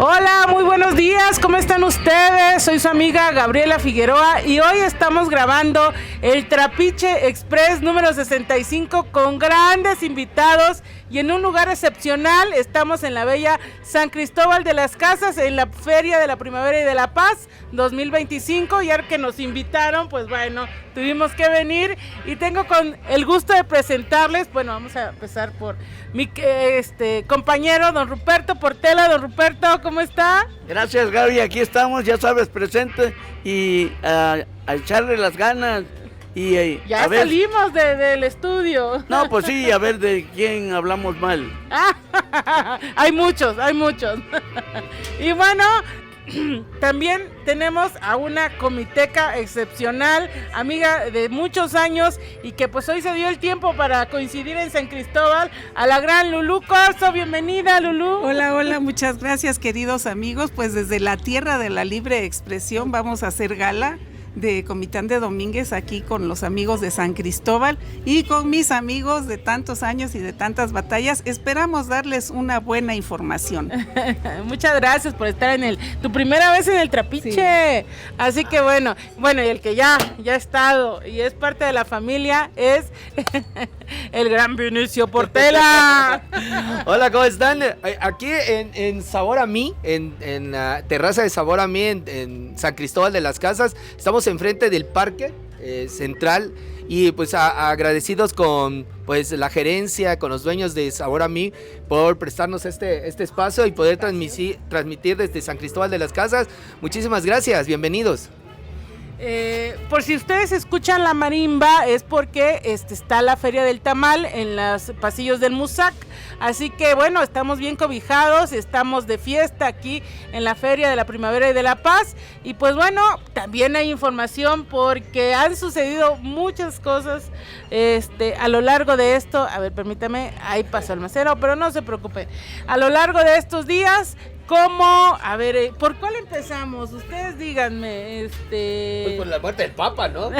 Hola, muy buenos días, ¿cómo están ustedes? Soy su amiga Gabriela Figueroa y hoy estamos grabando el Trapiche Express número 65 con grandes invitados y en un lugar excepcional. Estamos en la bella San Cristóbal de las Casas, en la Feria de la Primavera y de la Paz 2025, ya que nos invitaron, pues bueno, tuvimos que venir y tengo con el gusto de presentarles, bueno, vamos a empezar por mi compañero don Ruperto Portela. Don Ruperto, ¿cómo está? Gracias, Gaby, aquí estamos, ya sabes, presente y a echarle las ganas y ya salimos del estudio. No, pues sí, a ver de quién hablamos mal. Hay muchos. Y bueno, también tenemos a una comiteca excepcional, amiga de muchos años y que pues hoy se dio el tiempo para coincidir en San Cristóbal, a la gran Lulú Corzo. Bienvenida, Lulú. Hola, muchas gracias, queridos amigos. Pues desde la tierra de la libre expresión vamos a hacer gala de Comitán de Domínguez aquí con los amigos de San Cristóbal y con mis amigos de tantos años y de tantas batallas. Esperamos darles una buena información. Muchas gracias por estar en tu primera vez en el Trapiche. Sí. Así que bueno, y el que ya ha estado y es parte de la familia es el gran Vinicio Portela. Hola, ¿cómo están? Aquí en Sabor a Mí, en la terraza de Sabor a Mí, en San Cristóbal de las Casas. Estamos enfrente del parque central y pues agradecidos con pues la gerencia, con los dueños de Sabor a Mí por prestarnos este espacio y poder transmitir desde San Cristóbal de las Casas. Muchísimas gracias, bienvenidos. Por si ustedes escuchan la marimba es porque está la Feria del Tamal en los pasillos del Musac, así que bueno, estamos bien cobijados, estamos de fiesta aquí en la Feria de la Primavera y de la Paz y pues bueno, también hay información porque han sucedido muchas cosas a lo largo de esto. A ver, permítame, ahí pasó el macero, pero no se preocupe, a lo largo de estos días. ¿Cómo? A ver, ¿por cuál empezamos? Ustedes díganme, Pues por la muerte del Papa, ¿no?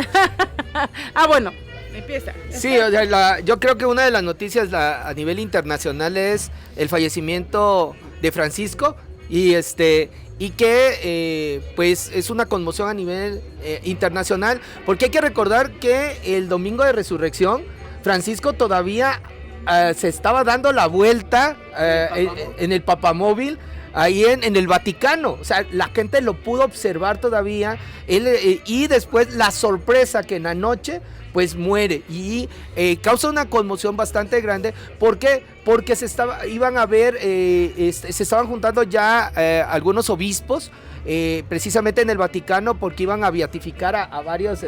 Bueno, empieza. Sí, o sea, yo creo que una de las noticias a nivel internacional es el fallecimiento de Francisco y que pues es una conmoción a nivel internacional, porque hay que recordar que el domingo de resurrección, Francisco todavía se estaba dando la vuelta en el papamóvil, ahí en el Vaticano. O sea, la gente lo pudo observar todavía, y después la sorpresa que en la noche pues muere y causa una conmoción bastante grande. ¿Por qué? Porque se estaban juntando ya algunos obispos precisamente en el Vaticano, porque iban a beatificar a varias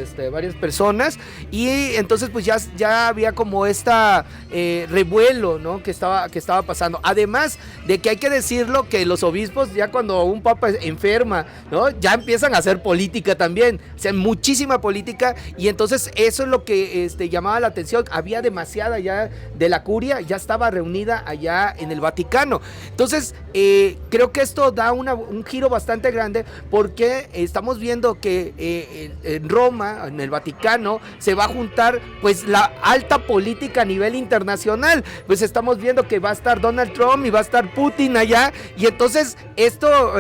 personas, y entonces pues ya había como revuelo, ¿no? que estaba pasando. Además de que hay que decirlo, que los obispos, ya cuando un papa enferma, ¿no? Ya empiezan a hacer política también, o sea, muchísima política, y entonces eso es lo que llamaba la atención. Había demasiada ya de la curia, ya estaba reunida allá en el Vaticano. Entonces creo que esto da un giro bastante grande, porque estamos viendo que en Roma, en el Vaticano, se va a juntar pues la alta política a nivel internacional. Pues estamos viendo que va a estar Donald Trump y va a estar Putin allá, y entonces esto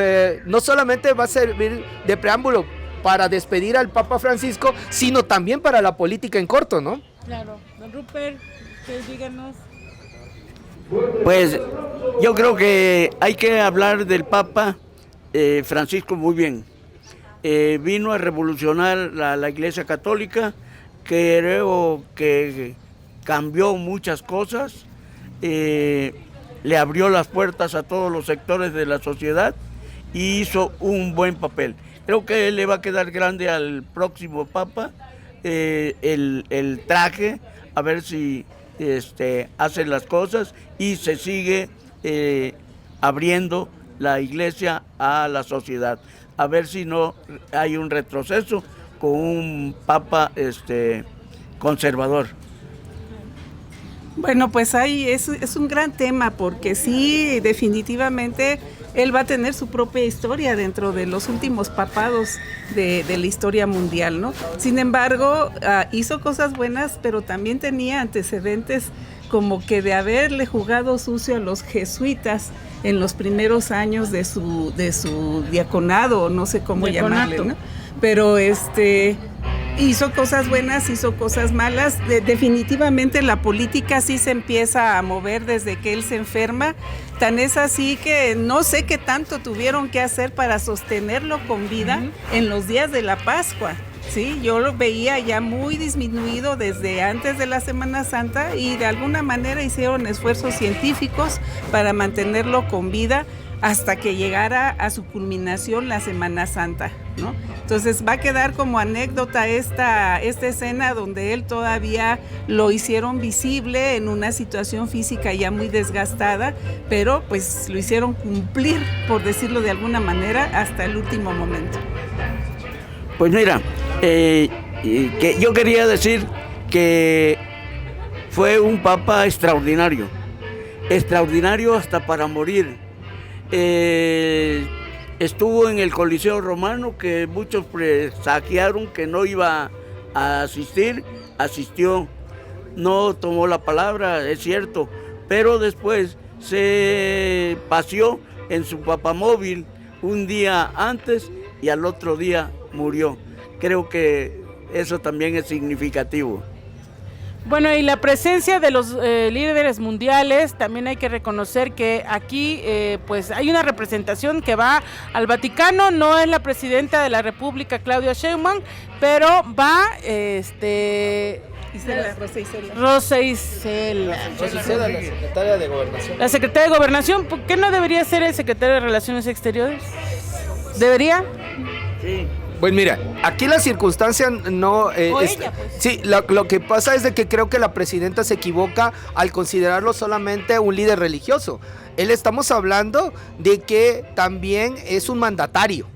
no solamente va a servir de preámbulo para despedir al Papa Francisco, sino también para la política en corto, ¿no? Claro. Don Rupert, díganos. Pues yo creo que hay que hablar del Papa Francisco muy bien. Vino a revolucionar la Iglesia Católica. Creo que cambió muchas cosas, le abrió las puertas a todos los sectores de la sociedad y hizo un buen papel. Creo que le va a quedar grande al próximo Papa el traje, a ver si hace las cosas y se sigue abriendo la Iglesia a la sociedad. A ver si no hay un retroceso con un Papa conservador. Bueno, pues ahí es un gran tema, porque sí, definitivamente él va a tener su propia historia dentro de los últimos papados de la historia mundial, ¿no? Sin embargo, hizo cosas buenas, pero también tenía antecedentes como que de haberle jugado sucio a los jesuitas en los primeros años de su diaconado, no sé cómo llamarle, ¿no? Pero hizo cosas buenas, hizo cosas malas. Definitivamente la política sí se empieza a mover desde que él se enferma. Tan es así que no sé qué tanto tuvieron que hacer para sostenerlo con vida en los días de la Pascua. Sí, yo lo veía ya muy disminuido desde antes de la Semana Santa y de alguna manera hicieron esfuerzos científicos para mantenerlo con vida hasta que llegara a su culminación la Semana Santa, ¿no? Entonces va a quedar como anécdota esta escena donde él todavía lo hicieron visible en una situación física ya muy desgastada, pero pues lo hicieron cumplir, por decirlo de alguna manera, hasta el último momento. Pues mira, que yo quería decir que fue un papa extraordinario hasta para morir. Estuvo en el Coliseo Romano, que muchos presagiaron que no iba a asistir, asistió, no tomó la palabra, es cierto, pero después se paseó en su papamóvil un día antes y al otro día murió. Creo que eso también es significativo. Bueno, y la presencia de los líderes mundiales, también hay que reconocer que aquí pues hay una representación que va al Vaticano, no es la presidenta de la República, Claudia Sheinbaum, pero va Rosa Isela, la secretaria de Gobernación. La secretaria de Gobernación. ¿Por qué no debería ser el secretario de Relaciones Exteriores? ¿Debería? Sí. Pues mira, aquí la circunstancia no... ella, pues. Sí, lo que pasa es de que creo que la presidenta se equivoca al considerarlo solamente un líder religioso. Estamos hablando de que también es un mandatario.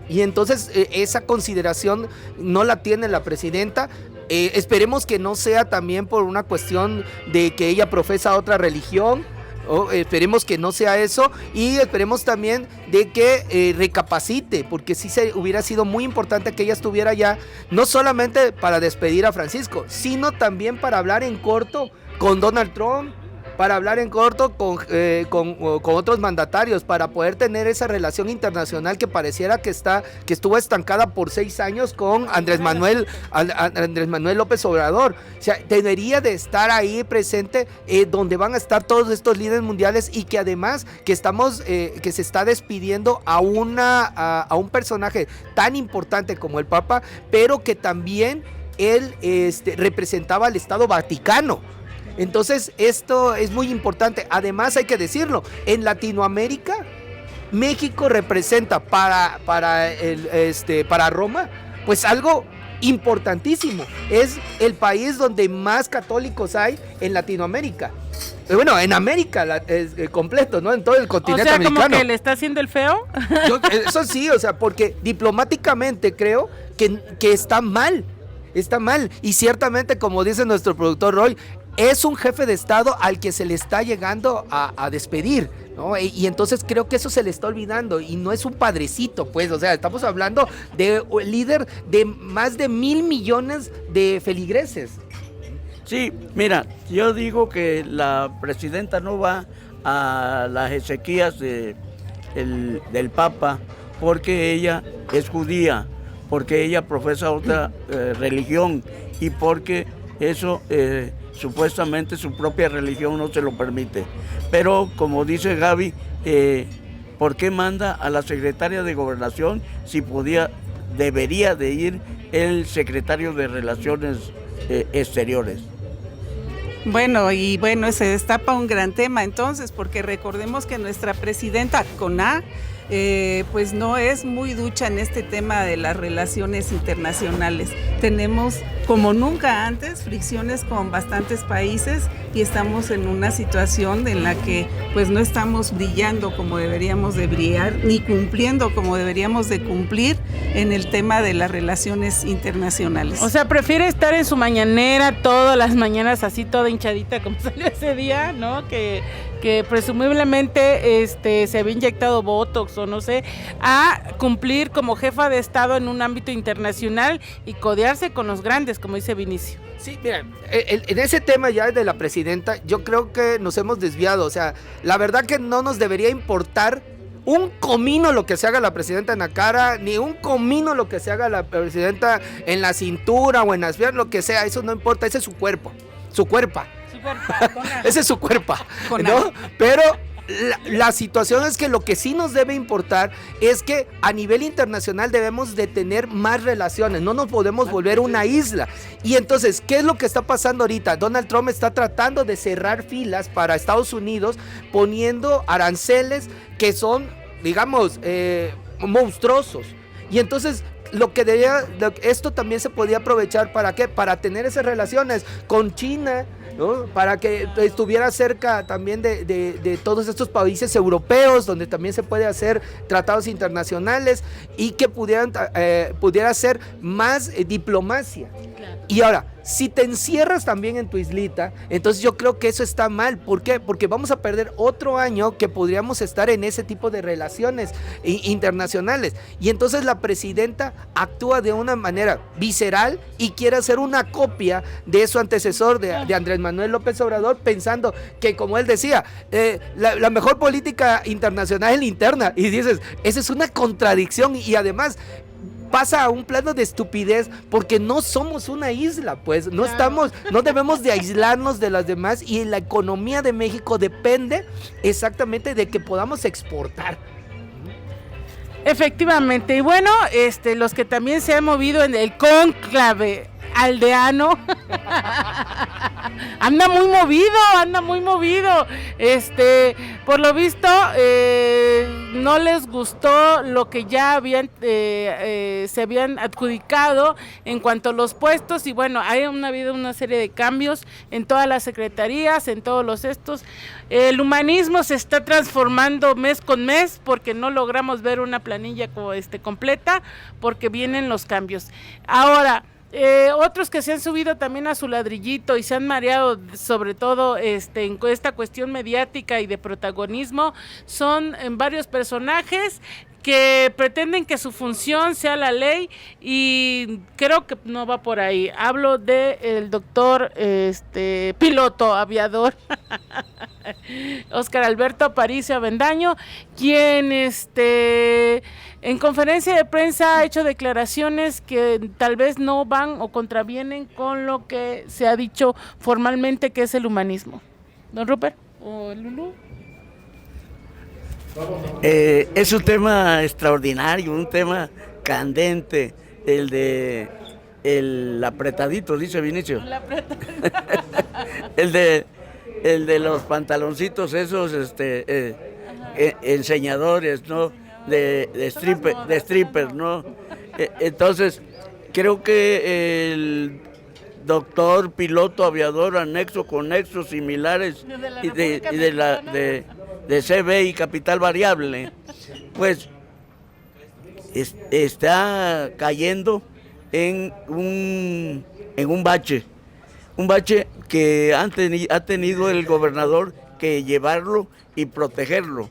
Y entonces esa consideración no la tiene la presidenta. Esperemos que no sea también por una cuestión de que ella profesa otra religión. Esperemos que no sea eso y esperemos también de que recapacite, porque sí hubiera sido muy importante que ella estuviera ya, no solamente para despedir a Francisco, sino también para hablar en corto con Donald Trump, para hablar en corto con otros mandatarios, para poder tener esa relación internacional que pareciera que estuvo estancada por 6 años con Andrés Manuel López Obrador. O sea, debería de estar ahí presente donde van a estar todos estos líderes mundiales y que además que se está despidiendo a un personaje tan importante como el Papa, pero que también él representaba al Estado Vaticano. Entonces esto es muy importante. Además hay que decirlo, en Latinoamérica México representa para Roma pues algo importantísimo. Es el país donde más católicos hay en Latinoamérica. Bueno, en América completo, ¿no? En todo el continente americano. O sea, como que le está haciendo el feo. Eso sí, o sea, porque diplomáticamente creo que está mal. Está mal. Y ciertamente, como dice nuestro productor Roy, es un jefe de Estado al que se le está llegando a despedir, ¿no? Y entonces creo que eso se le está olvidando y no es un padrecito, pues, o sea, estamos hablando de un líder de más de 1,000 millones de feligreses. Sí, mira, yo digo que la presidenta no va a las exequias del Papa porque ella es judía, porque ella profesa otra religión y porque eso... supuestamente su propia religión no se lo permite. Pero como dice Gaby, ¿por qué manda a la secretaria de Gobernación si debería de ir el secretario de Relaciones Exteriores? Bueno, se destapa un gran tema entonces, porque recordemos que nuestra presidenta Coná pues no es muy ducha en este tema de las relaciones internacionales. Tenemos, como nunca antes, fricciones con bastantes países y estamos en una situación en la que pues no estamos brillando como deberíamos de brillar, ni cumpliendo como deberíamos de cumplir en el tema de las relaciones internacionales. O sea, prefiere estar en su mañanera todas las mañanas así toda hinchadita como salió ese día, ¿no? Que que presumiblemente se había inyectado Botox o no sé, a cumplir como jefa de Estado en un ámbito internacional y codearse con los grandes, como dice Vinicio. Sí, mira, en ese tema ya de la presidenta, yo creo que nos hemos desviado. O sea, la verdad que no nos debería importar un comino lo que se haga la presidenta en la cara, ni un comino lo que se haga la presidenta en la cintura o en las piernas, lo que sea, eso no importa, ese es su cuerpo, su cuerpa. Ese es su cuerpo, ¿no? Pero la situación es que lo que sí nos debe importar es que a nivel internacional debemos de tener más relaciones, no nos podemos volver una isla. Y entonces, ¿qué es lo que está pasando ahorita? Donald Trump está tratando de cerrar filas para Estados Unidos, poniendo aranceles que son, digamos, monstruosos. Y entonces esto también se podía aprovechar ¿para qué? Para tener esas relaciones con China, ¿no? Para que estuviera cerca también de todos estos países europeos donde también se puede hacer tratados internacionales y que pudiera ser más diplomacia. Claro. Y ahora, si te encierras también en tu islita, entonces yo creo que eso está mal. ¿Por qué? Porque vamos a perder otro año que podríamos estar en ese tipo de relaciones internacionales. Y entonces la presidenta actúa de una manera visceral y quiere hacer una copia de su antecesor, de Andrés Manuel López Obrador, pensando que, como él decía, la mejor política internacional es la interna. Y dices, esa es una contradicción y además pasa a un plano de estupidez porque no somos una isla, pues no debemos de aislarnos de las demás y la economía de México depende exactamente de que podamos exportar. Efectivamente, y bueno, los que también se han movido en el cónclave aldeano anda muy movido, por lo visto no les gustó lo que ya se habían adjudicado en cuanto a los puestos, y bueno, ha habido una serie de cambios en todas las secretarías, en todos los el humanismo se está transformando mes con mes porque no logramos ver una planilla completa porque vienen los cambios. Ahora, otros que se han subido también a su ladrillito y se han mareado, sobre todo en esta cuestión mediática y de protagonismo, son varios personajes que pretenden que su función sea la ley, y creo que no va por ahí. Hablo del doctor piloto aviador Óscar Alberto Aparicio Avendaño, quien en conferencia de prensa ha hecho declaraciones que tal vez no van o contravienen con lo que se ha dicho formalmente que es el humanismo. ¿Don Rupert o Lulú? Es un tema extraordinario, un tema candente, el apretadito, dice Vinicio. el de los pantaloncitos esos, enseñadores, ¿no? De stripper, ¿no? Entonces, creo que el doctor piloto aviador anexo, conexos similares de CB y capital variable, pues está cayendo en un bache que ha tenido el gobernador que llevarlo y protegerlo.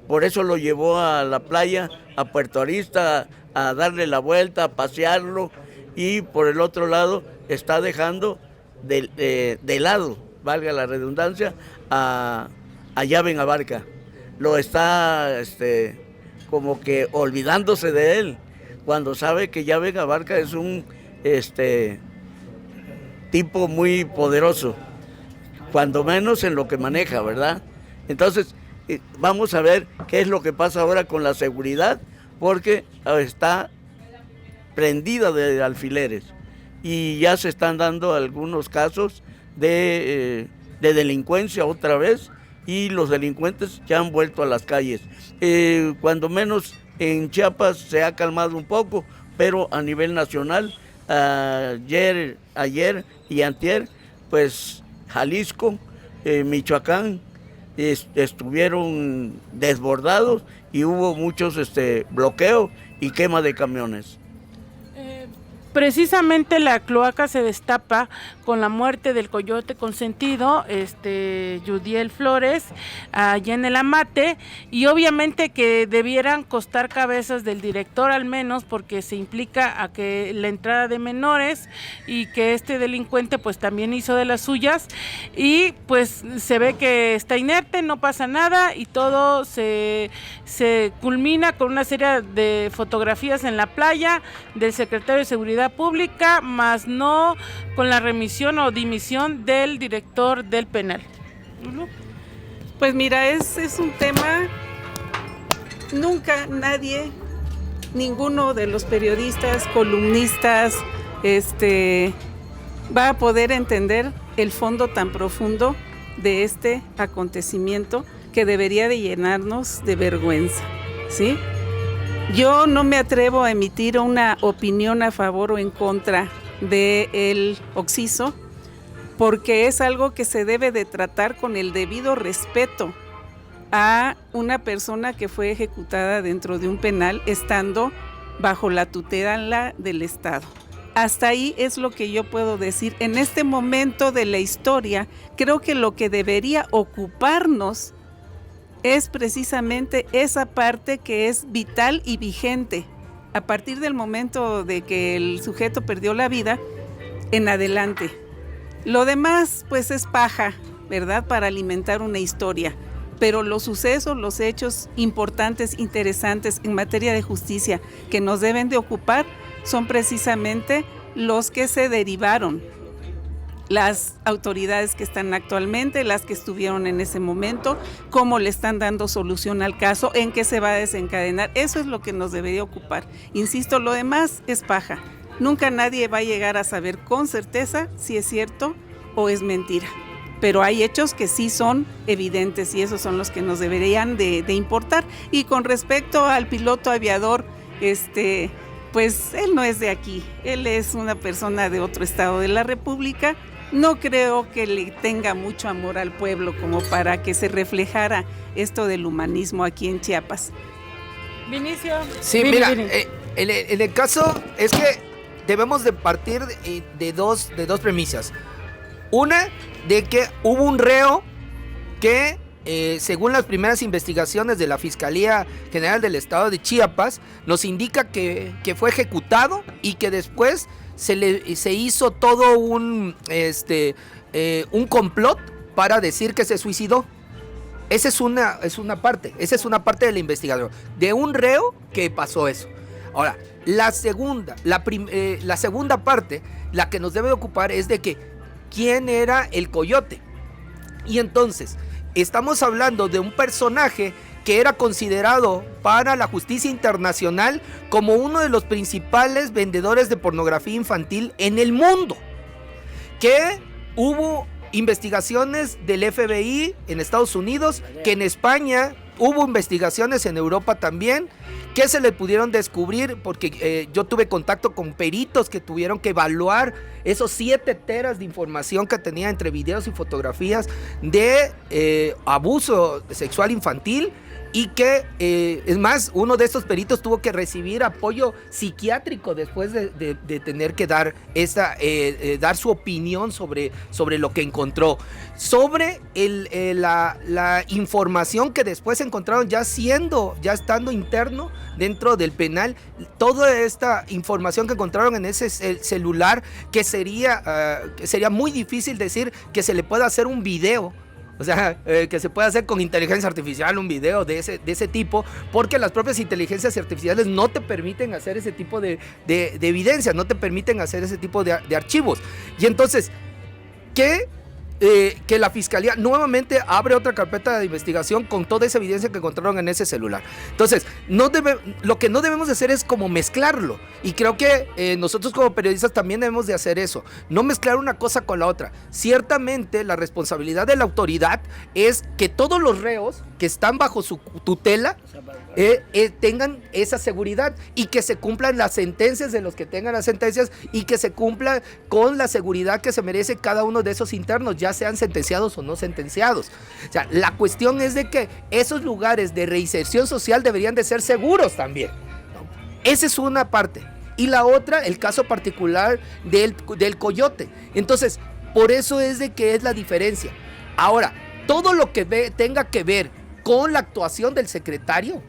Por eso lo llevó a la playa, a Puerto Arista, a darle la vuelta, a pasearlo, y por el otro lado está dejando de lado, valga la redundancia, a Yaben Abarca. Lo está como que olvidándose de él, cuando sabe que Yaben Abarca es un tipo muy poderoso, cuando menos en lo que maneja, ¿verdad? Entonces, vamos a ver qué es lo que pasa ahora con la seguridad, porque está prendida de alfileres y ya se están dando algunos casos de delincuencia otra vez, y los delincuentes ya han vuelto a las calles. Cuando menos en Chiapas se ha calmado un poco, pero a nivel nacional, ayer y antier, pues Jalisco, Michoacán, estuvieron desbordados y hubo muchos bloqueos y quema de camiones. precisamente la cloaca se destapa con la muerte del coyote consentido, Yudiel Flores, allá en el Amate, y obviamente que debieran costar cabezas del director al menos, porque se implica a que la entrada de menores y que este delincuente pues también hizo de las suyas, y pues se ve que está inerte, no pasa nada, y todo se culmina con una serie de fotografías en la playa del secretario de Seguridad Pública, más no con la remisión o dimisión del director del penal. ¿Lulu? Pues mira, es un tema, nunca nadie, ninguno de los periodistas, columnistas, va a poder entender el fondo tan profundo de este acontecimiento que debería de llenarnos de vergüenza, ¿sí? Yo no me atrevo a emitir una opinión a favor o en contra del occiso, porque es algo que se debe de tratar con el debido respeto a una persona que fue ejecutada dentro de un penal estando bajo la tutela del Estado. Hasta ahí es lo que yo puedo decir. En este momento de la historia, creo que lo que debería ocuparnos es precisamente esa parte que es vital y vigente. A partir del momento de que el sujeto perdió la vida, en adelante. Lo demás, pues es paja, ¿verdad? Para alimentar una historia. Pero los sucesos, los hechos importantes, interesantes en materia de justicia que nos deben de ocupar son precisamente los que se derivaron. Las autoridades que están actualmente, las que estuvieron en ese momento, cómo le están dando solución al caso, en qué se va a desencadenar. Eso es lo que nos debería ocupar. Insisto, lo demás es paja. Nunca nadie va a llegar a saber con certeza si es cierto o es mentira. Pero hay hechos que sí son evidentes y esos son los que nos deberían de importar. Y con respecto al piloto aviador, pues él no es de aquí. Él es una persona de otro estado de la República. No creo que le tenga mucho amor al pueblo como para que se reflejara esto del humanismo aquí en Chiapas. Vinicio. Sí, mira, en el caso es que debemos de partir de dos premisas. Una, de que hubo un reo que, según las primeras investigaciones de la Fiscalía General del Estado de Chiapas, nos indica que fue ejecutado y que después se hizo todo un complot para decir que se suicidó. Esa es una parte de la investigación, de un reo que pasó eso. Ahora, la segunda parte, la que nos debe ocupar es de que quién era el coyote. Y entonces, estamos hablando de un personaje que era considerado para la justicia internacional como uno de los principales vendedores de pornografía infantil en el mundo. Que hubo investigaciones del FBI en Estados Unidos, que en España hubo investigaciones en Europa también, que se le pudieron descubrir porque yo tuve contacto con peritos que tuvieron que evaluar esos 7 teras de información que tenía entre videos y fotografías de abuso sexual infantil. Y que, es más, uno de estos peritos tuvo que recibir apoyo psiquiátrico después de tener que dar su opinión sobre lo que encontró. Sobre la información que después encontraron ya estando interno dentro del penal, toda esta información que encontraron en ese celular, que sería muy difícil decir que se le pueda hacer un video. O sea, que se puede hacer con inteligencia artificial un video de ese tipo, porque las propias inteligencias artificiales no te permiten hacer ese tipo de evidencias, no te permiten hacer ese tipo de archivos. Y entonces, que la fiscalía nuevamente abre otra carpeta de investigación con toda esa evidencia que encontraron en ese celular. Entonces, lo que no debemos de hacer es como mezclarlo, y creo que nosotros como periodistas también debemos de hacer eso, no mezclar una cosa con la otra. Ciertamente la responsabilidad de la autoridad es que todos los reos que están bajo su tutela tengan esa seguridad, y que se cumplan las sentencias de los que tengan las sentencias, y que se cumpla con la seguridad que se merece cada uno de esos internos, ya sean sentenciados o no sentenciados. O sea, la cuestión es de que esos lugares de reinserción social deberían de ser seguros también, ¿no? Esa es una parte. y la otra, el caso particular del coyote. Entonces, por eso es de que es la diferencia. Ahora, todo lo que tenga que ver con la actuación del secretario,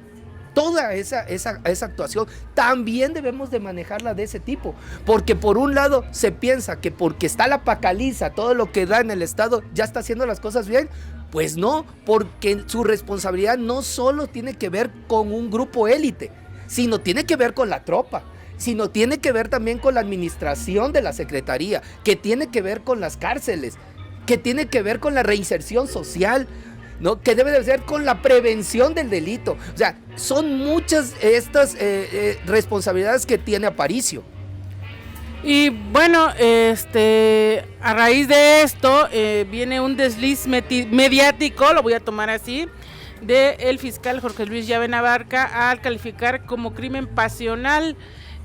toda esa actuación, también debemos de manejarla de ese tipo, porque por un lado se piensa que porque está la pacaliza, todo lo que da en el Estado, ya está haciendo las cosas bien. Pues no, porque su responsabilidad no solo tiene que ver con un grupo élite, sino tiene que ver con la tropa, sino tiene que ver también con la administración de la Secretaría, que tiene que ver con las cárceles, que tiene que ver con la reinserción social, ¿no? Que debe de ser con la prevención del delito. O sea, son muchas estas responsabilidades que tiene Aparicio. Y bueno, a raíz de esto viene un desliz mediático, lo voy a tomar así, del fiscal Jorge Luis Llave Navarca al calificar como crimen pasional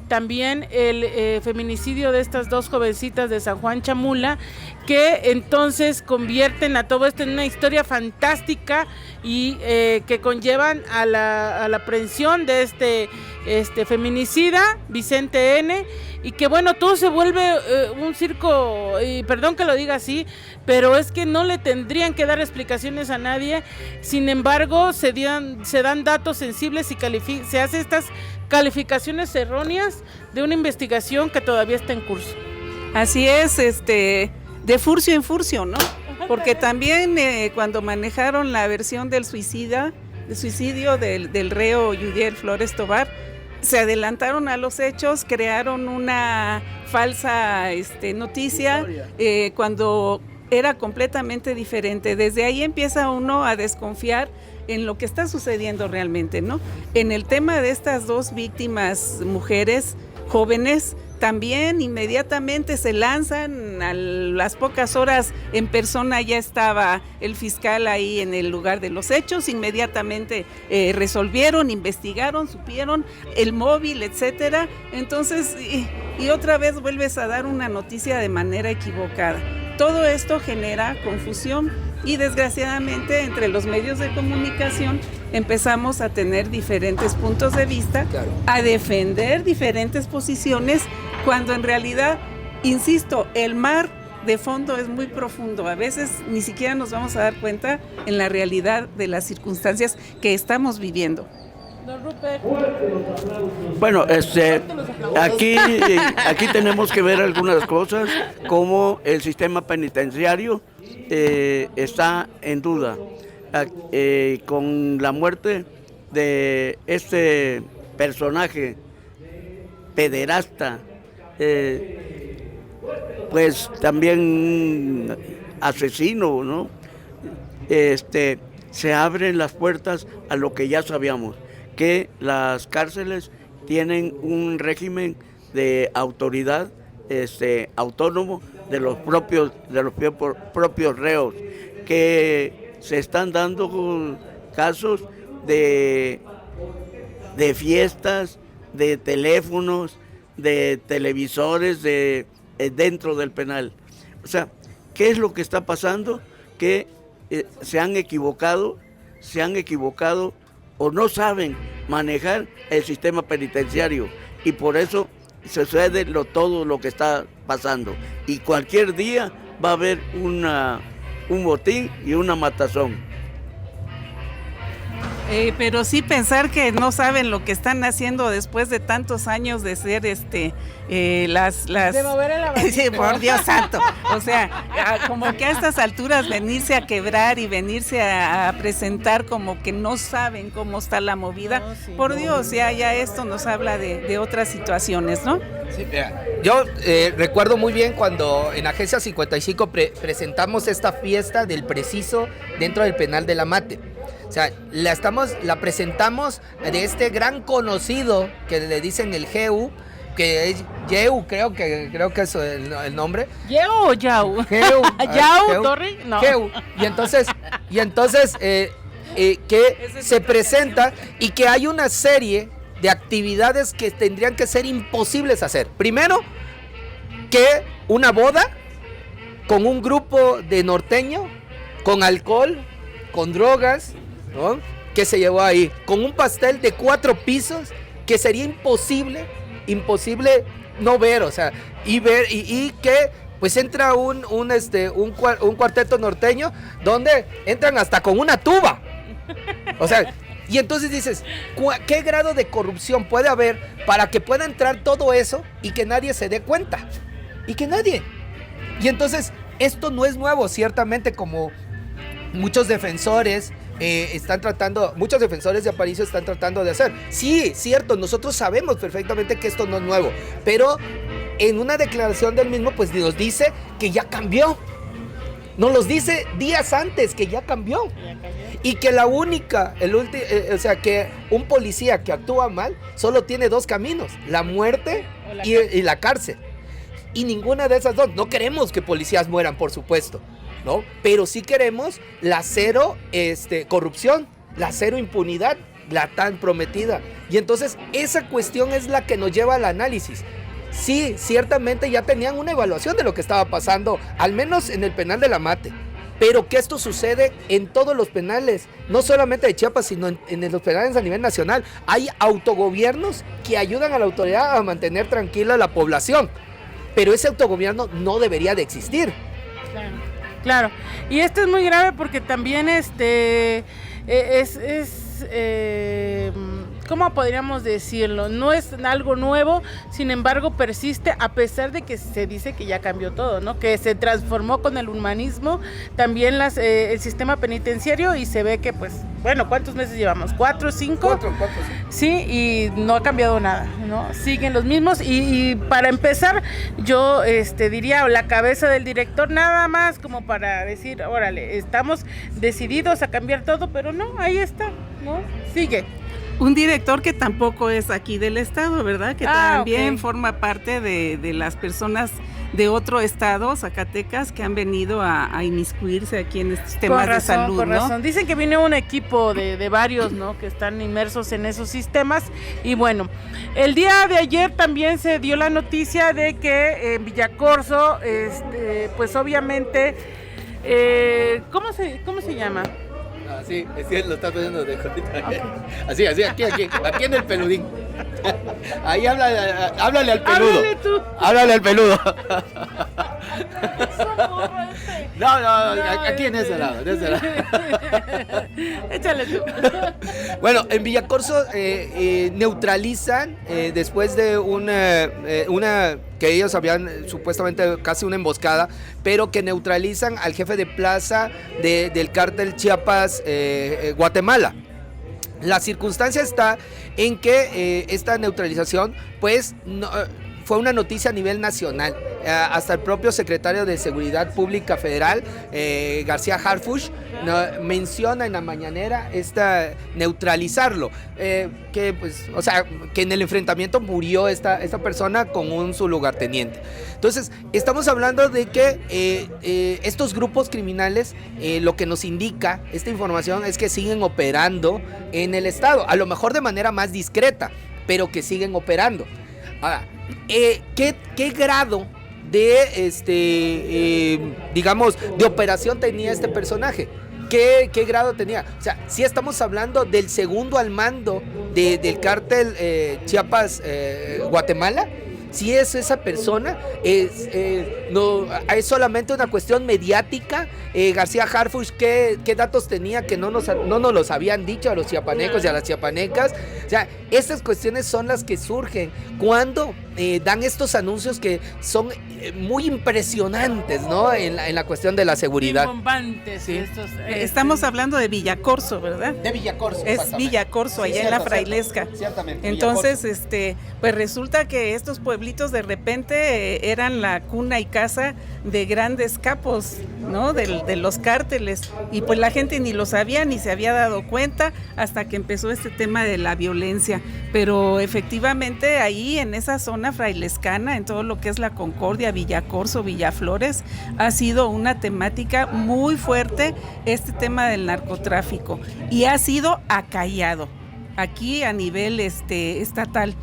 también el feminicidio de estas dos jovencitas de San Juan Chamula, que entonces convierten a todo esto en una historia fantástica y que conllevan a la aprehensión de este feminicida, Vicente N., y que bueno, todo se vuelve un circo, y perdón que lo diga así, pero es que no le tendrían que dar explicaciones a nadie. Sin embargo, se dan datos sensibles y se hace estas calificaciones erróneas de una investigación que todavía está en curso. Así es, de furcio en furcio, ¿no? Porque también cuando manejaron la versión del suicidio del reo Yudiel Flores Tobar, se adelantaron a los hechos, crearon una falsa noticia cuando era completamente diferente. Desde ahí empieza uno a desconfiar en lo que está sucediendo realmente, ¿no? En el tema de estas dos víctimas mujeres jóvenes, también inmediatamente se lanzan, a las pocas horas en persona ya estaba el fiscal ahí en el lugar de los hechos, inmediatamente resolvieron, investigaron, supieron el móvil, etcétera. Entonces, y otra vez vuelves a dar una noticia de manera equivocada. Todo esto genera confusión y desgraciadamente entre los medios de comunicación empezamos a tener diferentes puntos de vista, claro, a defender diferentes posiciones, cuando en realidad, insisto, el mar de fondo es muy profundo. A veces ni siquiera nos vamos a dar cuenta en la realidad de las circunstancias que estamos viviendo. Don Rupert. Bueno, aquí tenemos que ver algunas cosas, como el sistema penitenciario está en duda con la muerte de este personaje pederasta, pues también asesino, ¿no? Se abren las puertas a lo que ya sabíamos, que las cárceles tienen un régimen de autoridad autónomo de los propios reos, que se están dando casos de fiestas, de teléfonos, de televisores dentro del penal. O sea, ¿qué es lo que está pasando? Que se han equivocado o no saben manejar el sistema penitenciario, y por eso sucede todo lo que está pasando, y cualquier día va a haber un botín y una matazón. Pero sí pensar que no saben lo que están haciendo después de tantos años de ser de mover el abanico. Sí, por Dios santo. O sea, como que a estas alturas venirse a quebrar y venirse a presentar como que no saben cómo está la movida. No, sí, por Dios, ya esto nos habla de otras situaciones, ¿no? Sí, mira, yo recuerdo muy bien cuando en Agencia 55 presentamos esta fiesta del preciso dentro del penal de la Mate. O sea, la presentamos de este gran conocido que le dicen el GEU, que es Yeu, creo que es el nombre. ¿Yeu o Yau? GEU. ¿Yau, Torri? No. GEU. Y entonces que se presenta y que hay una serie de actividades que tendrían que ser imposibles hacer. Primero, que una boda con un grupo de norteño, con alcohol, con drogas, ¿no?, que se llevó ahí, con un pastel de 4 pisos que sería imposible imposible no ver, o sea, y ver, y que pues entra un cuarteto norteño donde entran hasta con una tuba. O sea, y entonces dices, ¿qué grado de corrupción puede haber para que pueda entrar todo eso y que nadie se dé cuenta? Y que nadie. Y entonces, esto no es nuevo, ciertamente, como muchos defensores muchos defensores de Aparicio están tratando de hacer. Sí, cierto, nosotros sabemos perfectamente que esto no es nuevo, pero en una declaración del mismo, pues nos dice que ya cambió. Nos los dice días antes que ya cambió. Y que la única, que un policía que actúa mal solo tiene dos caminos, la muerte y la cárcel. Y ninguna de esas dos. No queremos que policías mueran, por supuesto, ¿no? Pero sí queremos la cero corrupción, la cero impunidad, la tan prometida. Y entonces esa cuestión es la que nos lleva al análisis. Sí, ciertamente ya tenían una evaluación de lo que estaba pasando, al menos en el penal de La Mate. Pero que esto sucede en todos los penales, no solamente de Chiapas, sino en los penales a nivel nacional. Hay autogobiernos que ayudan a la autoridad a mantener tranquila a la población. Pero ese autogobierno no debería de existir. Claro. Y esto es muy grave porque también ¿cómo podríamos decirlo? No es algo nuevo, sin embargo persiste a pesar de que se dice que ya cambió todo, ¿no? Que se transformó con el humanismo también el sistema penitenciario y se ve que pues, bueno, ¿cuántos meses llevamos? ¿4 o 5? 4, sí, y no ha cambiado nada, ¿no? Siguen los mismos y para empezar yo diría la cabeza del director nada más como para decir, órale, estamos decididos a cambiar todo, pero no, ahí está, ¿no? Sigue. Un director que tampoco es aquí del estado, ¿verdad? Que también okay. Forma parte de las personas de otro estado, Zacatecas, que han venido a inmiscuirse aquí en estos temas de salud, con ¿no? razón. Dicen que viene un equipo de varios, ¿no? Que están inmersos en esos sistemas. Y bueno, el día de ayer también se dio la noticia de que en Villacorso, pues obviamente, ¿cómo se llama? Sí, lo estás poniendo de cortito. Okay. Así, aquí en el peludín. Ahí háblale al peludo. Háblale tú. Háblale al peludo. No, aquí en ese lado, Échale tú. Bueno, en Villacorso neutralizan después de una que ellos habían supuestamente casi una emboscada, pero que neutralizan al jefe de plaza del cártel Chiapas Guatemala. La circunstancia está en que esta neutralización pues fue una noticia a nivel nacional. Hasta el propio secretario de Seguridad Pública Federal, García Harfuch, menciona en la mañanera neutralizarlo. Que en el enfrentamiento murió esta persona con su lugarteniente. Entonces, estamos hablando de que estos grupos criminales, lo que nos indica esta información es que siguen operando en el estado, a lo mejor de manera más discreta, pero que siguen operando. Ahora, ¿qué grado de operación tenía este personaje? ¿Qué grado tenía? O sea, si estamos hablando del segundo al mando del cártel Chiapas Guatemala, si es esa persona, no, es solamente una cuestión mediática. García Harfuch, ¿qué datos tenía que no nos los habían dicho a los chiapanecos y a las chiapanecas? O sea, estas cuestiones son las que surgen cuando dan estos anuncios que son muy impresionantes, ¿no? En la cuestión de la seguridad. Bombantes, sí. Estamos hablando de Villacorso, ¿verdad? De Villacorso. Es Villacorso, allá en la Frailesca. Ciertamente. Entonces, pues resulta que estos pueblitos de repente eran la cuna y casa de grandes capos, ¿no? De los cárteles. Y pues la gente ni lo sabía ni se había dado cuenta hasta que empezó este tema de la violencia. Pero efectivamente ahí en esa zona frailescana, en todo lo que es la Concordia, Villacorso, Villaflores, ha sido una temática muy fuerte este tema del narcotráfico y ha sido acallado aquí a nivel estatal.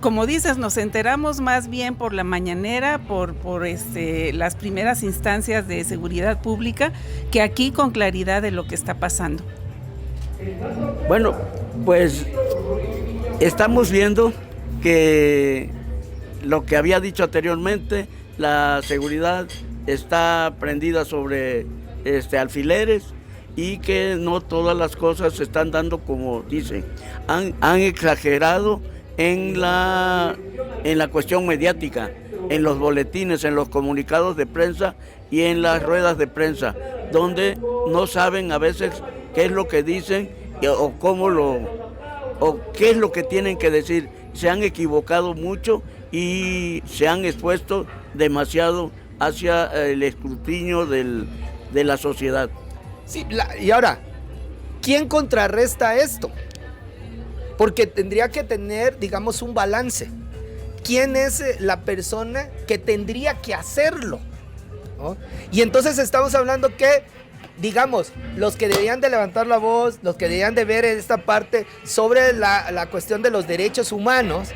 Como dices, nos enteramos más bien por la mañanera, por las primeras instancias de seguridad pública, que aquí con claridad de lo que está pasando. Bueno, pues estamos viendo que lo que había dicho anteriormente, la seguridad está prendida sobre alfileres y que no todas las cosas se están dando como dicen. Han exagerado en la cuestión mediática, en los boletines, en los comunicados de prensa y en las ruedas de prensa, donde no saben a veces qué es lo que dicen o qué es lo que tienen que decir. Se han equivocado mucho y se han expuesto demasiado hacia el escrutinio de la sociedad. Sí, y ahora, ¿quién contrarresta esto? Porque tendría que tener, digamos, un balance. ¿Quién es la persona que tendría que hacerlo? ¿No? Y entonces estamos hablando que, digamos, los que deberían de levantar la voz, los que deberían de ver esta parte sobre la cuestión de los derechos humanos,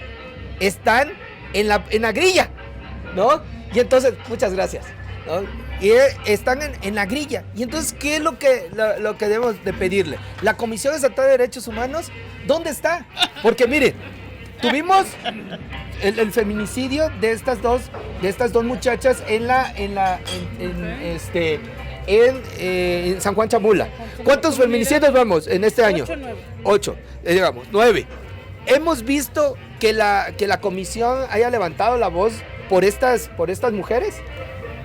están en la grilla, ¿no? Y entonces, muchas gracias, ¿no? Y están en la grilla. Y entonces, ¿qué es lo que debemos de pedirle? La Comisión Estatal de Derechos Humanos, ¿dónde está? Porque miren, tuvimos el feminicidio de estas dos muchachas en San Juan Chamula. ¿Cuántos feminicidios vamos en este año? 8, digamos, 9. Hemos visto que la comisión haya levantado la voz por estas mujeres.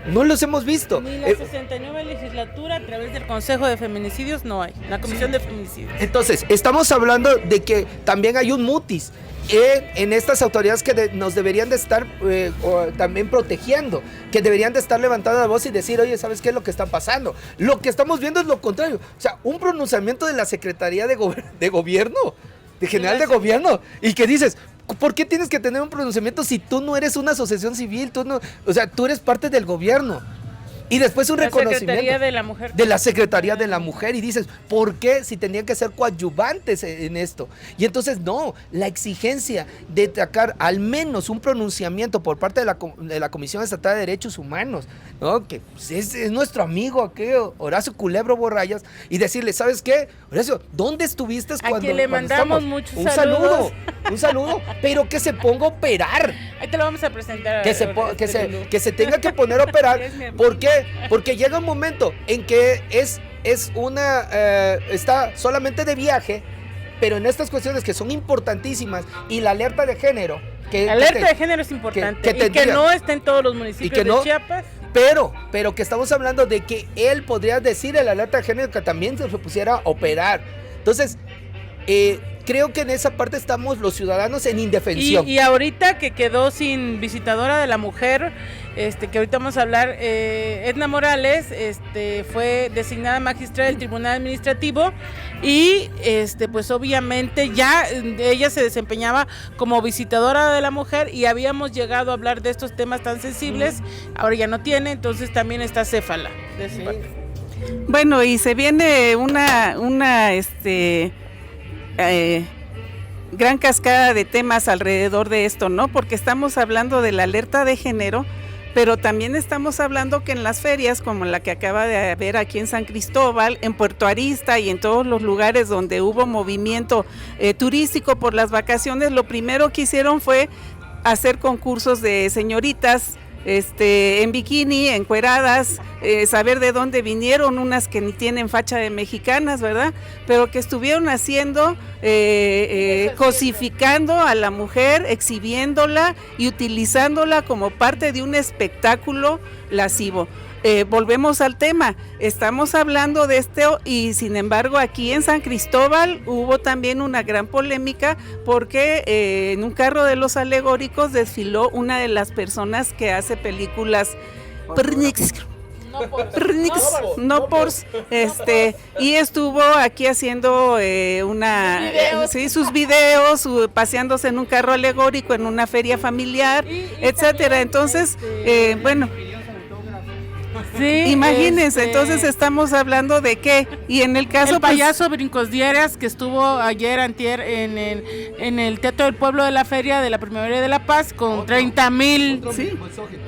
No los hemos visto. Ni la 69 legislatura a través del Consejo de Feminicidios no hay, la Comisión de Feminicidios. Entonces, estamos hablando de que también hay un mutis en estas autoridades que nos deberían de estar también protegiendo, que deberían de estar levantando la voz y decir, oye, ¿sabes qué es lo que está pasando? Lo que estamos viendo es lo contrario. O sea, un pronunciamiento de la Secretaría de Gobierno, de General de Gobierno, y que dices, ¿por qué tienes que tener un pronunciamiento si tú no eres una asociación civil? O sea, tú eres parte del gobierno. Y después un reconocimiento de la Secretaría de la Mujer, y dices, ¿por qué si tenían que ser coadyuvantes en esto? Y entonces no, la exigencia de sacar al menos un pronunciamiento por parte de la Comisión Estatal de Derechos Humanos, ¿no? Que pues, es nuestro amigo aquí, Horacio Culebro Borrayas, y decirle, ¿sabes qué? Horacio, ¿dónde estuviste cuando Aquí le mandamos muchos saludos. Un saludo, pero que se ponga a operar. Ahí te lo vamos a presentar. Que se tenga que poner a operar. ¿Por qué? Porque llega un momento en que está solamente de viaje, pero en estas cuestiones que son importantísimas, y la alerta de género. La alerta de género es importante, y que no está en todos los municipios de Chiapas. Pero que estamos hablando de que él podría decir en la alerta de género que también se pusiera a operar. Entonces, creo que en esa parte estamos los ciudadanos en indefensión. Y ahorita que quedó sin visitadora de la mujer, que ahorita vamos a hablar, Edna Morales, fue designada magistrada del Tribunal Administrativo y pues obviamente ya ella se desempeñaba como visitadora de la mujer y habíamos llegado a hablar de estos temas tan sensibles, ahora ya no tiene, entonces también está céfala de esa parte. Bueno, y se viene una gran cascada de temas alrededor de esto, ¿no? Porque estamos hablando de la alerta de género, pero también estamos hablando que en las ferias, como la que acaba de haber aquí en San Cristóbal, en Puerto Arista y en todos los lugares donde hubo movimiento turístico por las vacaciones, lo primero que hicieron fue hacer concursos de señoritas en bikini, encueradas, saber de dónde vinieron, unas que ni tienen facha de mexicanas, ¿verdad? Pero que estuvieron haciendo, cosificando a la mujer, exhibiéndola y utilizándola como parte de un espectáculo lascivo. Volvemos al tema, estamos hablando de esto y sin embargo aquí en San Cristóbal hubo también una gran polémica porque en un carro de los alegóricos desfiló una de las personas que hace películas y estuvo aquí haciendo sus videos, paseándose en un carro alegórico en una feria familiar, etcétera. Entonces, bueno. Sí, Imagínense, entonces estamos hablando de qué. Y en el caso el payaso Brincos Dieras, que estuvo ayer antier en el Teatro del Pueblo de la Feria de la Primavera de la Paz con 30,000, sí,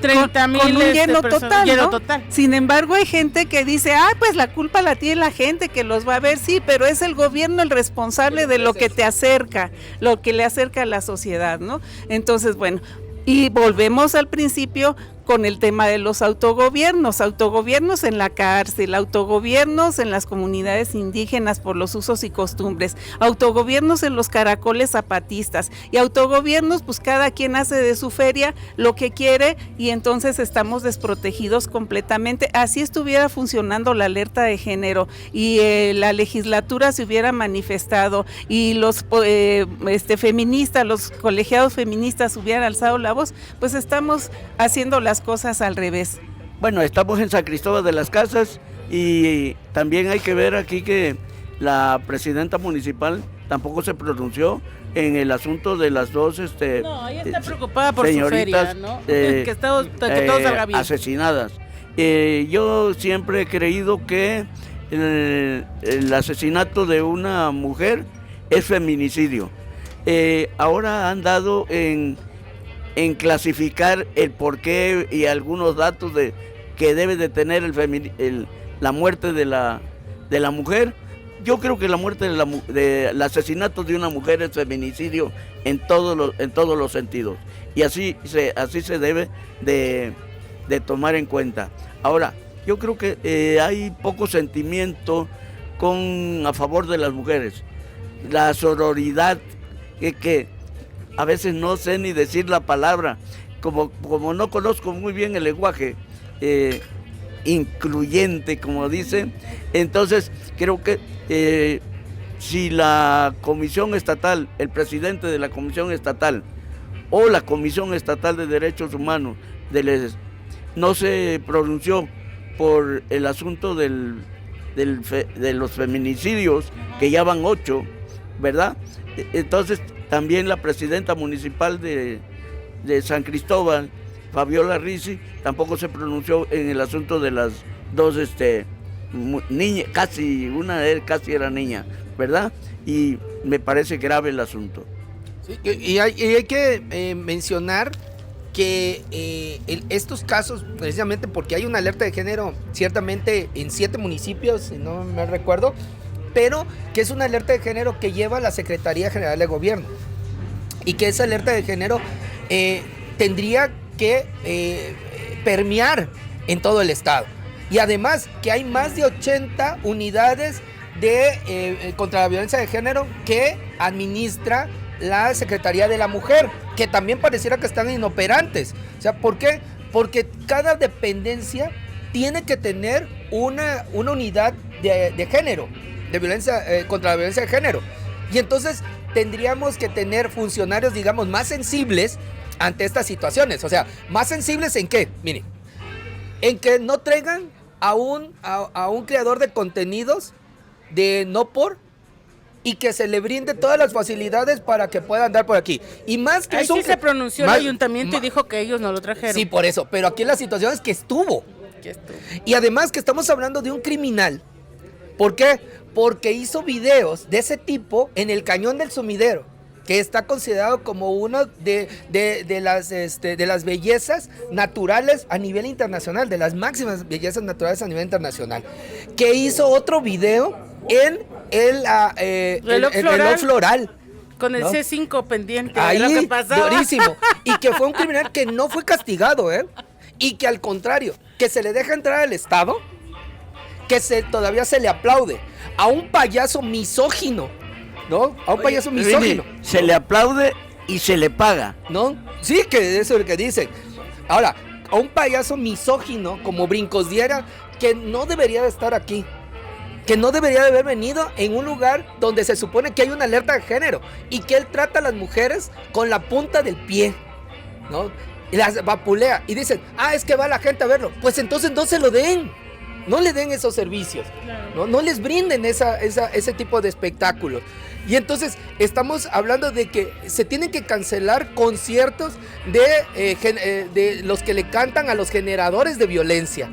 30,000 con un lleno personas, total, ¿no? total. Sin embargo, hay gente que dice, pues la culpa la tiene la gente que los va a ver, sí, pero es el gobierno el responsable de lo que te acerca, lo que le acerca a la sociedad, ¿no? Entonces, bueno, y volvemos al principio con el tema de los autogobiernos en la cárcel, autogobiernos en las comunidades indígenas por los usos y costumbres, autogobiernos en los caracoles zapatistas y autogobiernos, pues cada quien hace de su feria lo que quiere y entonces estamos desprotegidos completamente. Así estuviera funcionando la alerta de género y la legislatura se hubiera manifestado y los feministas, los colegiados feministas hubieran alzado la voz, pues estamos haciendo las cosas al revés. Bueno, estamos en San Cristóbal de las Casas y también hay que ver aquí que la presidenta municipal tampoco se pronunció en el asunto de las dos no, ella está preocupada por su feria, ¿no? Que todo salga bien. Asesinadas. Yo siempre he creído que el asesinato de una mujer es feminicidio. Ahora han dado en clasificar el porqué y algunos datos de que debe de tener la muerte de la mujer. Yo creo que la muerte del asesinato de una mujer es feminicidio en todos los sentidos y así se debe de tomar en cuenta. Ahora, yo creo que hay poco sentimiento a favor de las mujeres, la sororidad que a veces no sé ni decir la palabra, como no conozco muy bien el lenguaje incluyente, como dice, entonces creo que si la Comisión Estatal, el presidente de la Comisión Estatal o la Comisión Estatal de Derechos Humanos no se pronunció por el asunto de los feminicidios, que ya van 8, ¿verdad? Entonces también la presidenta municipal de San Fabiola Ricci, tampoco se pronunció en el asunto de las dos niñas, una de ellas casi era niña, ¿verdad? Y me parece grave el asunto. Sí, y hay que mencionar que estos casos, precisamente porque hay una alerta de género, ciertamente en 7 municipios, si no me recuerdo, pero que es una alerta de género que lleva la Secretaría General de Gobierno y que esa alerta de género tendría que permear en todo el estado. Y además que hay más de 80 unidades contra la violencia de género que administra la Secretaría de la Mujer, que también pareciera que están inoperantes. O sea, ¿por qué? Porque cada dependencia tiene que tener una unidad de género, de violencia contra la violencia de género. Y entonces tendríamos que tener funcionarios, digamos, más sensibles ante estas situaciones. O sea, ¿más sensibles en qué? Miren, en que no traigan a un creador de contenidos de no por y que se le brinde todas las facilidades para que pueda andar por aquí. Y más que ahí eso... sí se pronunció el ayuntamiento y dijo que ellos no lo trajeron. Sí, por eso. Pero aquí la situación es que estuvo. Y además que estamos hablando de un criminal. ¿Por qué? Porque hizo videos de ese tipo en el Cañón del Sumidero, que está considerado como uno de las bellezas naturales a nivel internacional, de las máximas bellezas naturales a nivel internacional, que hizo otro video en el reloj floral. Con el C5 pendiente. Ahí, de lo que pasaba. durísimo. Y que fue un criminal que no fue castigado, y que al contrario, que se le deja entrar al Estado, que todavía se le aplaude a un payaso misógino, ¿no? A un payaso misógino. Se le aplaude y se le paga, ¿no? Sí, que eso es lo que dicen. Ahora, a un payaso misógino como Brincos Dieras, que no debería de estar aquí, que no debería de haber venido en un lugar donde se supone que hay una alerta de género y que él trata a las mujeres con la punta del pie, ¿no? Y las vapulea y dicen, es que va la gente a verlo. Pues entonces no se lo den. No le den esos servicios, no les brinden ese tipo de espectáculos. Y entonces estamos hablando de que se tienen que cancelar conciertos de los que le cantan a los generadores de violencia.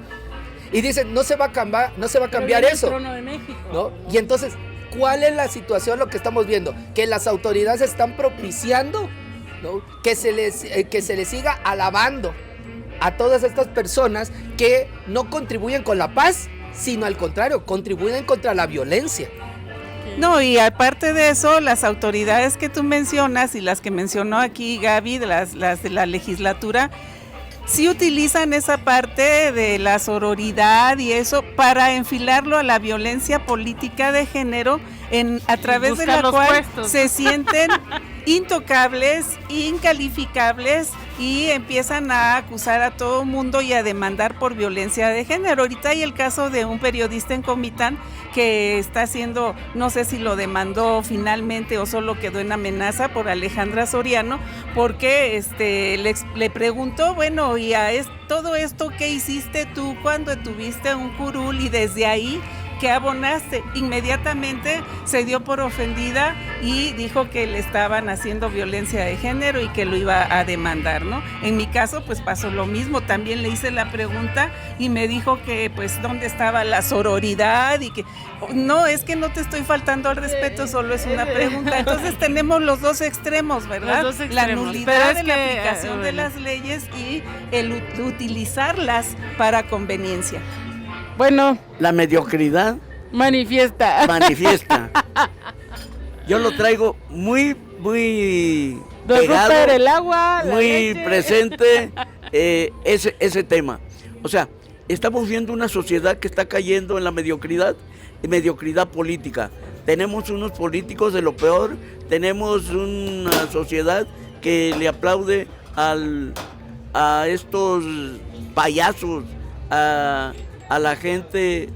Y dicen, no se va a cambiar eso. El trono de México. ¿No? Y entonces, ¿cuál es la situación? Lo que estamos viendo, que las autoridades están propiciando, ¿no? que se les siga alabando a todas estas personas que no contribuyen con la paz, sino al contrario, contribuyen contra la violencia. No, y aparte de eso, las autoridades que tú mencionas y las que mencionó aquí Gaby, las de la legislatura, sí utilizan esa parte de la sororidad y eso para enfilarlo a la violencia política de género, a través de la cual se sienten intocables, incalificables y empiezan a acusar a todo mundo y a demandar por violencia de género. Ahorita hay el caso de un periodista en Comitán que está haciendo, no sé si lo demandó finalmente o solo quedó en amenaza por Alejandra Soriano, porque le preguntó, bueno, y todo esto, ¿qué hiciste tú cuando tuviste un curul? Y desde ahí, ¿qué abonaste? Inmediatamente se dio por ofendida y dijo que le estaban haciendo violencia de género y que lo iba a demandar, ¿no? En mi caso, pues pasó lo mismo, también le hice la pregunta y me dijo que, pues, ¿dónde estaba la sororidad? Y que, no, es que no te estoy faltando al respeto, solo es una pregunta. Entonces tenemos los dos extremos, ¿verdad? Los dos extremos. La nulidad de la aplicación de las leyes y el utilizarlas para conveniencia. Bueno, La mediocridad manifiesta. Yo lo traigo muy Don pegado, Rupert, el agua, la muy leche. presente ese tema. O sea, estamos viendo una sociedad que está cayendo en la mediocridad política. Tenemos unos políticos de lo peor, tenemos una sociedad que le aplaude a estos payasos, a la gente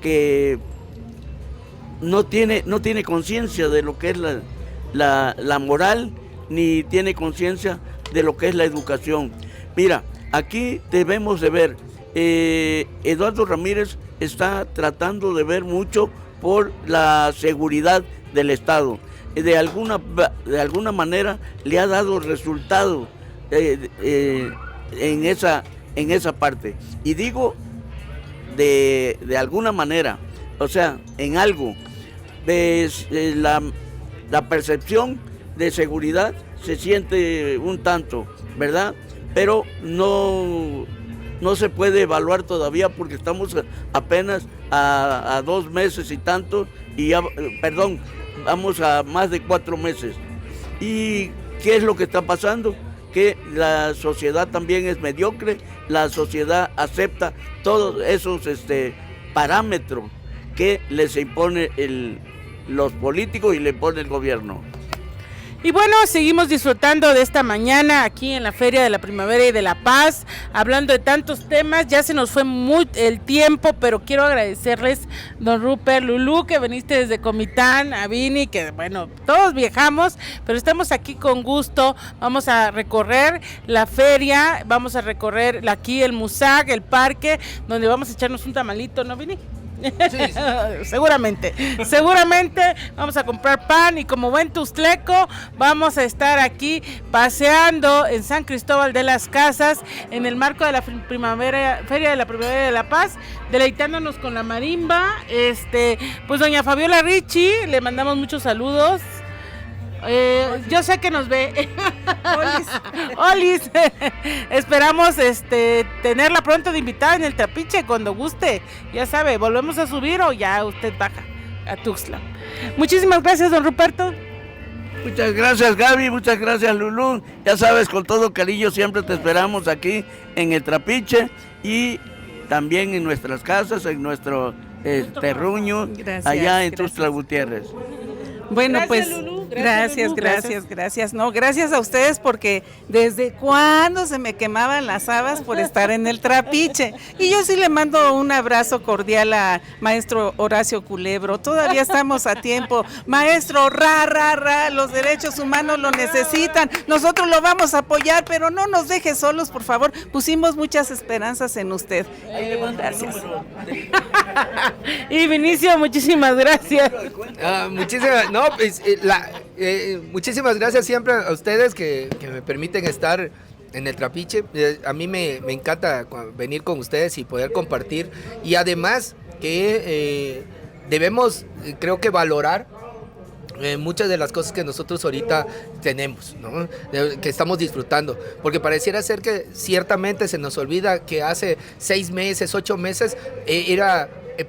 que no tiene conciencia de lo que es la moral, ni tiene conciencia de lo que es la educación. Mira, aquí debemos de ver, Eduardo Ramírez está tratando de ver mucho por la seguridad del Estado. De alguna manera le ha dado resultado en esa parte. Y digo de alguna manera, o sea, en algo, la percepción de seguridad se siente un tanto, ¿verdad? Pero no se puede evaluar todavía porque estamos apenas a 2 meses y tanto, y ya, perdón, vamos a más de 4 meses. ¿Y qué es lo que está pasando? Que la sociedad también es mediocre, la sociedad acepta todos esos parámetros que les impone los políticos y le impone el gobierno. Y bueno, seguimos disfrutando de esta mañana aquí en la Feria de la Primavera y de la Paz, hablando de tantos temas. Ya se nos fue el tiempo, pero quiero agradecerles, don Rupert, Lulú, que viniste desde Comitán, a Vini, que bueno, todos viajamos, pero estamos aquí con gusto. Vamos a recorrer la feria, vamos a recorrer aquí el Musac, el parque, donde vamos a echarnos un tamalito, ¿no, Vini? Sí. Seguramente vamos a comprar pan y como buen tustleco vamos a estar aquí paseando en San Cristóbal de las Casas en el marco de la Feria de la Primavera de la Paz, deleitándonos con la marimba. Pues doña Fabiola Ricci, le mandamos muchos saludos. Yo sé que nos ve. Olis. Esperamos tenerla pronto de invitada en el Trapiche cuando guste. Ya sabe, volvemos a subir o ya usted baja a Tuxtla. Muchísimas gracias, don Ruperto. Muchas gracias, Gaby, muchas gracias, Lulú. Ya sabes, con todo cariño siempre te esperamos aquí en el Trapiche y también en nuestras casas, en nuestro terruño, allá en Tuxtla Gutiérrez. Bueno, gracias, pues Lulú. Gracias. No, gracias a ustedes porque desde cuándo se me quemaban las habas por estar en el Trapiche. Y yo sí le mando un abrazo cordial a maestro Horacio Culebro. Todavía estamos a tiempo. Maestro, los derechos humanos lo necesitan. Nosotros lo vamos a apoyar, pero no nos deje solos, por favor. Pusimos muchas esperanzas en usted. Gracias. Y Vinicio, muchísimas gracias. Muchísimas gracias siempre a ustedes que me permiten estar en el Trapiche. A mí me encanta venir con ustedes y poder compartir. Y además que debemos, creo que valorar muchas de las cosas que nosotros ahorita tenemos, ¿no? Que estamos disfrutando, porque pareciera ser que ciertamente se nos olvida que hace 6 meses, 8 meses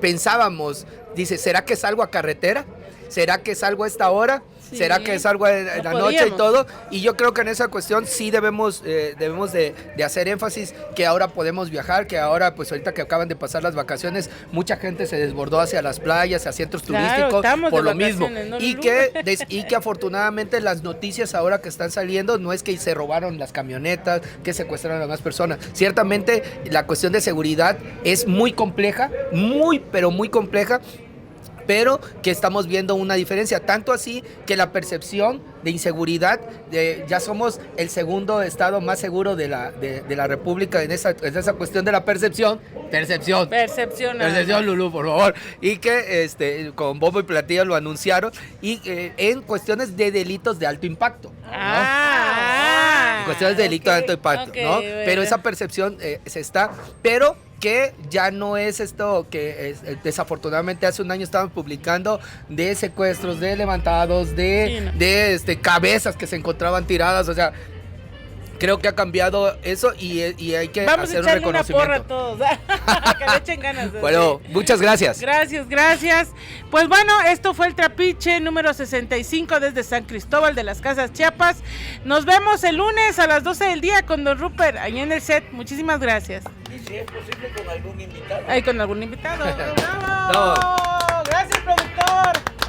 pensábamos, dice, ¿será que salgo a carretera? ¿Será que salgo a esta hora? Sí. ¿Será que salgo en la noche y todo? Y yo creo que en esa cuestión sí debemos de hacer énfasis que ahora podemos viajar, que ahora pues ahorita que acaban de pasar las vacaciones, mucha gente se desbordó hacia las playas, hacia centros turísticos por lo mismo. ¿No, y que afortunadamente las noticias ahora que están saliendo no es que se robaron las camionetas, que secuestraron a más personas. Ciertamente la cuestión de seguridad es muy compleja, pero muy compleja, pero que estamos viendo una diferencia, tanto así que la percepción de inseguridad, ya somos el segundo estado más seguro de la República en esa cuestión de la percepción, Lulú, por favor, y que con bombo y platillo lo anunciaron, y en cuestiones de delitos de alto impacto, ¿no? En cuestiones de delitos de alto impacto, ¿no? Bueno. Pero esa percepción se está, pero que ya no es esto que desafortunadamente hace un año estaban publicando de secuestros, de levantados, de cabezas que se encontraban tiradas, o sea, creo que ha cambiado eso y hay que hacer un reconocimiento. Vamos a echarle una porra a todos, que le echen ganas. Bueno, muchas gracias. Gracias. Pues bueno, esto fue el Trapiche número 65 desde San Cristóbal de las Casas, Chiapas. Nos vemos el lunes a las 12 del día con don Rupert, ahí en el set. Muchísimas gracias. Y si es posible con algún invitado. Ahí con algún invitado. ¡Bravo! Gracias, productor.